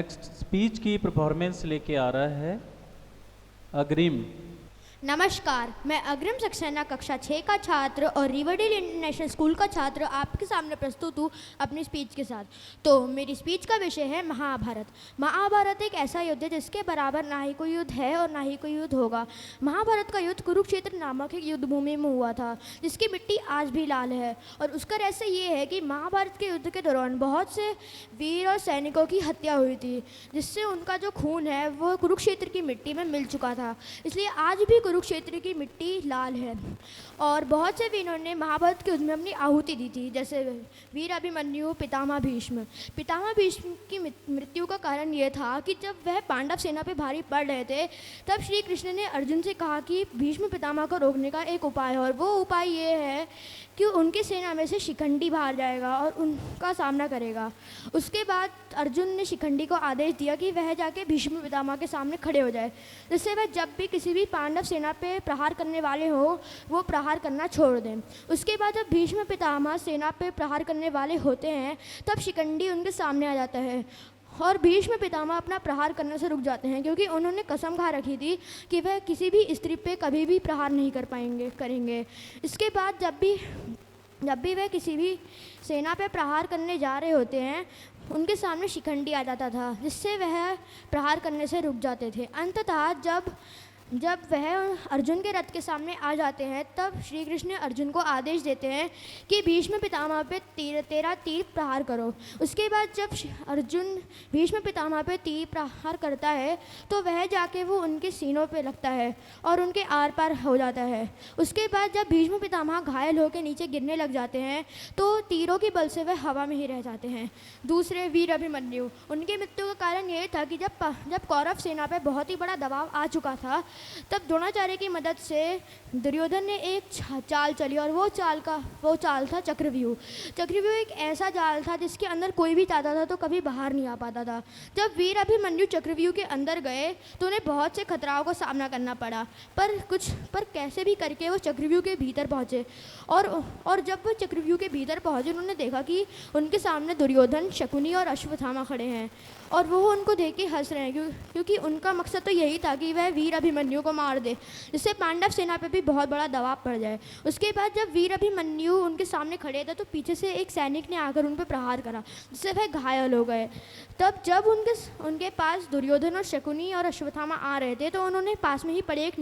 Next speech की performance लेके आ रहा है अग्रिम। नमस्कार, मैं अग्रिम सक्सेना कक्षा 6 का छात्र और रिवरडेल इंटरनेशनल स्कूल का छात्र आपके सामने प्रस्तुत हूँ अपनी स्पीच के साथ। तो मेरी स्पीच का विषय है महाभारत। महाभारत एक ऐसा युद्ध है जिसके बराबर ना ही कोई युद्ध है और ना ही कोई युद्ध होगा। महाभारत का युद्ध कुरुक्षेत्र नामक एक युद्ध भूमि में हुआ था जिसकी मिट्टी आज भी लाल है। और उसका रहस्य ये है कि महाभारत के युद्ध के दौरान बहुत से वीर और सैनिकों की हत्या हुई थी, जिससे उनका जो खून है वो कुरुक्षेत्र की मिट्टी में मिल चुका था। इसलिए आज भी कुरुक्षेत्र की मिट्टी लाल है। और बहुत से वीरों ने महाभारत के युद्ध में अपनी आहुति दी थी, जैसे वीर अभिमन्यु, पितामह भीष्म। पितामह भीष्म की मृत्यु का कारण यह था कि जब वह पांडव सेना पे भारी पड़ रहे थे तब श्री कृष्ण ने अर्जुन से कहा कि भीष्म पितामह को रोकने का एक उपाय है, और वो उपाय ये है कि उनकी सेना में से शिखंडी बाहर जाएगा और उनका सामना करेगा। उसके बाद अर्जुन ने शिखंडी को आदेश दिया कि वह जाके भीष्म पितामह के सामने खड़े हो जाए, जिससे वह जब भी किसी भी पांडव सेना पे प्रहार करने वाले हो वो प्रहार करना छोड़ दें। उसके बाद जब भीष्म पितामह सेना पे प्रहार करने वाले होते हैं तब शिखंडी उनके सामने आ जाता है और भीष्म पितामह अपना प्रहार करने से रुक जाते हैं, क्योंकि उन्होंने कसम खा रखी थी कि वह किसी भी स्त्री पे कभी भी प्रहार नहीं करेंगे। इसके बाद जब भी वह किसी भी सेना पे प्रहार करने जा रहे होते हैं उनके सामने शिखंडी आ जाता था, जिससे वह प्रहार करने से रुक जाते थे। अंततः जब वह अर्जुन के रथ के सामने आ जाते हैं तब श्री कृष्ण अर्जुन को आदेश देते हैं कि भीष्म पितामह पे 13 तीर प्रहार करो। उसके बाद जब अर्जुन भीष्म पितामह पे तीर प्रहार करता है तो वह जाके वो उनके सीनों पे लगता है और उनके आर पार हो जाता है। उसके बाद जब भीष्म पितामह घायल होकर नीचे गिरने लग जाते हैं तो तीरों के बल से वह हवा में ही रह जाते हैं। दूसरे वीर अभिमन्यु, उनकी मृत्यु का कारण ये था कि जब कौरव सेना पर बहुत ही बड़ा दबाव आ चुका था तब द्रोणाचार्य की मदद से दुर्योधन ने एक चाल चली, और वो चाल था चक्रव्यूह। चक्रव्यूह एक ऐसा जाल था जिसके अंदर कोई भी जाता था तो कभी बाहर नहीं आ पाता था। जब वीर अभिमन्यु चक्रव्यूह के अंदर गए तो उन्हें बहुत से खतराओं का सामना करना पड़ा, पर कैसे भी करके वो चक्रव्यूह के भीतर पहुँचे। और जब वो चक्रव्यूह के भीतर पहुँचे उन्होंने देखा कि उनके सामने दुर्योधन, शकुनी और अश्वत्थामा खड़े हैं और वो उनको देख के हंस रहे हैं, क्योंकि उनका मकसद तो यही था कि वह वीर अभिमन्यु को मार दे, जिससे पांडव सेना पे भी बहुत बड़ा दबाव पड़ जाए। उसके बाद जब वीर अभिमन्यु उनके सामने खड़े थे तो पीछे से एक सैनिक ने आकर उन पर प्रहार करा, जिससे वह घायल हो गए। तब जब उनके पास दुर्योधन और शकुनी और अश्वत्थामा आ रहे थे तो उन्होंने पास में ही पड़े एक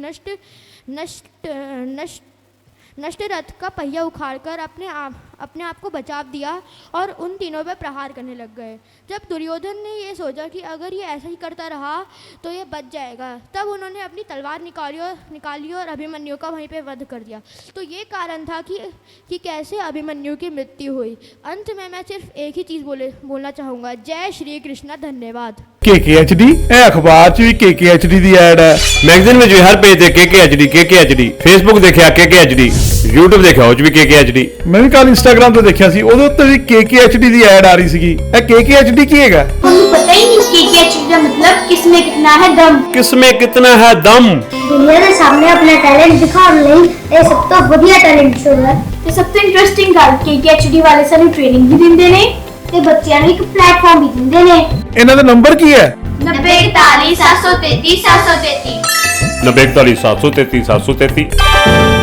नष्ट रथ का पहिया उखाड़कर अपने आप को बचाव दिया और उन तीनों पे प्रहार करने लग गए। जब दुर्योधन ने ये सोचा कि अगर ये ऐसा ही करता रहा तो ये बच जाएगा, तब उन्होंने अपनी तलवार निकाली और अभिमन्यु का वहीं पे वध कर दिया। तो ये कारण था कि कैसे अभिमन्यु की मृत्यु हुई। अंत में मैं सिर्फ एक ही चीज़ बोलना चाहूँगा, जय श्री कृष्ण, धन्यवाद। KKHD अखबार च भी KKHD दी ऐड है, मैगजीन में हर पेज ते KKHD, फेसबुक देखिया KKHD, YouTube देखिया उस भी KKHD। मैं भी कल इंस्टाग्राम ते देखिया सी ओदे उत्ते भी KKHD दी ऐड आ रही सीगी। ए KKHD की हैगा? ਤੁਹਾਨੂੰ ਪਤਾ ਹੀ ਨਹੀਂ KKHD ਦਾ मतलब किसमें कितना है दम। किसमें कितना है दम? दुनिया के सामने अपना टैलेंट दिखाने ਲਈ ਇਹ ਸਭ ਤੋਂ ਵਧੀਆ ਟੈਲੈਂਟ ਸ਼ੋ ਹੈ ਤੇ ਸਭ ਤੋਂ ਇੰਟਰਸਟਿੰਗ ਗੱਲ KKHD ਵਾਲੇ ਸਾਨੂੰ ਟ੍ਰੇਨਿੰਗ ਵੀ ਦਿੰਦੇ ਨੇ ਤੇ ਬੱਚਿਆਂ ਨੂੰ ਇੱਕ ਪਲੇਟਫਾਰਮ ਵੀ ਦਿੰਦੇ ਨੇ। ਇਹਨਾਂ ਦਾ ਨੰਬਰ ਕੀ ਹੈ? 9041 733 733 9041 733 733।